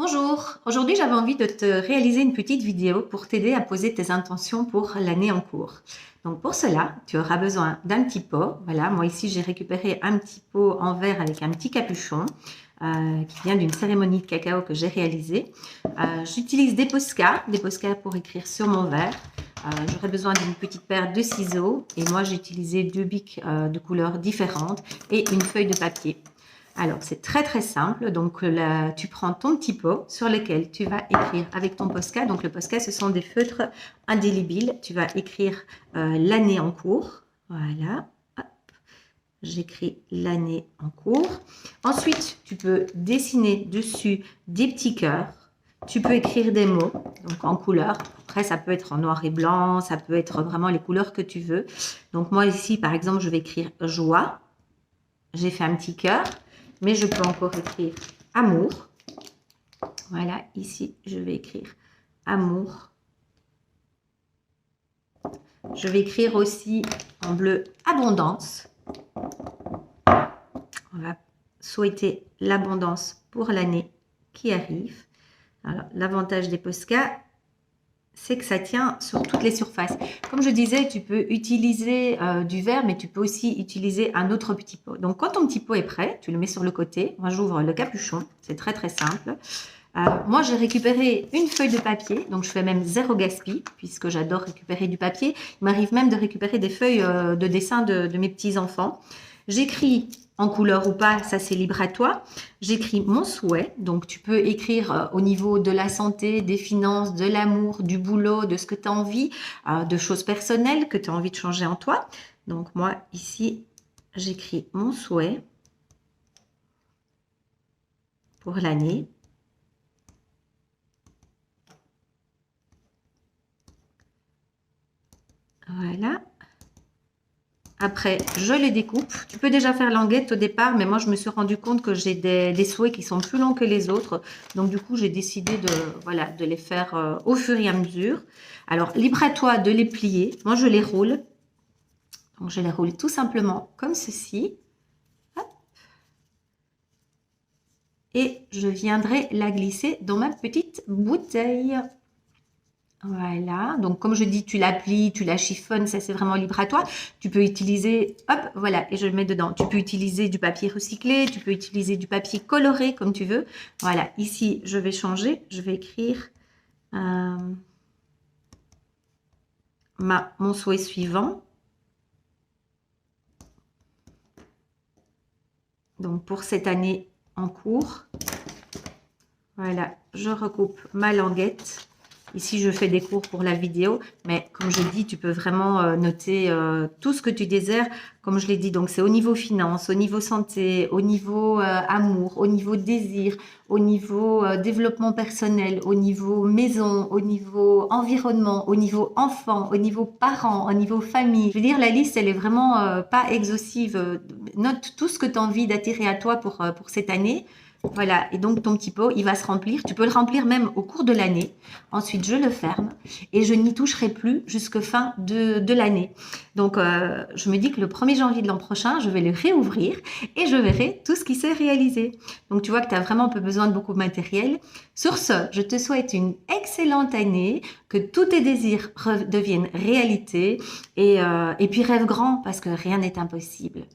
Bonjour, aujourd'hui j'avais envie de te réaliser une petite vidéo pour t'aider à poser tes intentions pour l'année en cours. Donc pour cela, tu auras besoin d'un petit pot. Voilà, moi ici j'ai récupéré un petit pot en verre avec un petit capuchon qui vient d'une cérémonie de cacao que j'ai réalisée. J'utilise des Posca pour écrire sur mon verre. J'aurai besoin d'une petite paire de ciseaux et moi j'ai utilisé deux bics de couleurs différentes et une feuille de papier. Alors, c'est très très simple. Donc là, tu prends ton petit pot sur lequel tu vas écrire avec ton Posca. Donc le Posca, ce sont des feutres indélébiles. Tu vas écrire l'année en cours. Voilà. J'écris l'année en cours. Ensuite, tu peux dessiner dessus des petits cœurs. Tu peux écrire des mots, donc en couleur. Après, ça peut être en noir et blanc, ça peut être vraiment les couleurs que tu veux. Donc moi ici, par exemple, je vais écrire joie. J'ai fait un petit cœur. Mais je peux encore écrire amour. Voilà, ici, je vais écrire amour. Je vais écrire aussi en bleu abondance. On va souhaiter l'abondance pour l'année qui arrive. Alors, l'avantage des Posca, c'est que ça tient sur toutes les surfaces. Comme je disais, tu peux utiliser du verre, mais tu peux aussi utiliser un autre petit pot. Donc, quand ton petit pot est prêt, tu le mets sur le côté. Moi, j'ouvre le capuchon. C'est très, très simple. Moi, j'ai récupéré une feuille de papier. Donc, je fais même zéro gaspille, puisque j'adore récupérer du papier. Il m'arrive même de récupérer des feuilles de dessin de mes petits-enfants. J'écris en couleur ou pas, ça c'est libre à toi. J'écris mon souhait, donc tu peux écrire au niveau de la santé, des finances, de l'amour, du boulot, de ce que tu as envie, de choses personnelles que tu as envie de changer en toi. Donc moi ici, j'écris mon souhait pour l'année. Voilà. Après, je les découpe. Tu peux déjà faire languette au départ, mais moi, je me suis rendu compte que j'ai des souhaits qui sont plus longs que les autres. Donc, du coup, j'ai décidé de les faire au fur et à mesure. Alors, libre à toi de les plier. Moi, je les roule. Donc, je les roule tout simplement comme ceci. Hop. Et je viendrai la glisser dans ma petite bouteille. Voilà, donc comme je dis, tu la plies, tu la chiffonnes, ça c'est vraiment libre à toi. Tu peux utiliser, hop, voilà, et je le mets dedans. Tu peux utiliser du papier recyclé, tu peux utiliser du papier coloré comme tu veux. Voilà, ici je vais changer, je vais écrire mon souhait suivant. Donc pour cette année en cours, voilà, je recoupe ma languette. Ici, je fais des cours pour la vidéo, mais comme je dis, tu peux vraiment noter tout ce que tu désires. Comme je l'ai dit, donc c'est au niveau finance, au niveau santé, au niveau amour, au niveau désir, au niveau développement personnel, au niveau maison, au niveau environnement, au niveau enfant, au niveau parents, au niveau famille. Je veux dire, la liste, elle est vraiment pas exhaustive. Note tout ce que tu as envie d'attirer à toi pour cette année. Voilà, et donc ton petit pot, il va se remplir. Tu peux le remplir même au cours de l'année. Ensuite, je le ferme et je n'y toucherai plus jusqu'à fin de l'année. Donc, je me dis que le 1er janvier de l'an prochain, je vais le réouvrir et je verrai tout ce qui s'est réalisé. Donc, tu vois que tu as vraiment peu besoin de beaucoup de matériel. Sur ce, je te souhaite une excellente année, que tous tes désirs deviennent réalité et puis rêve grand parce que rien n'est impossible.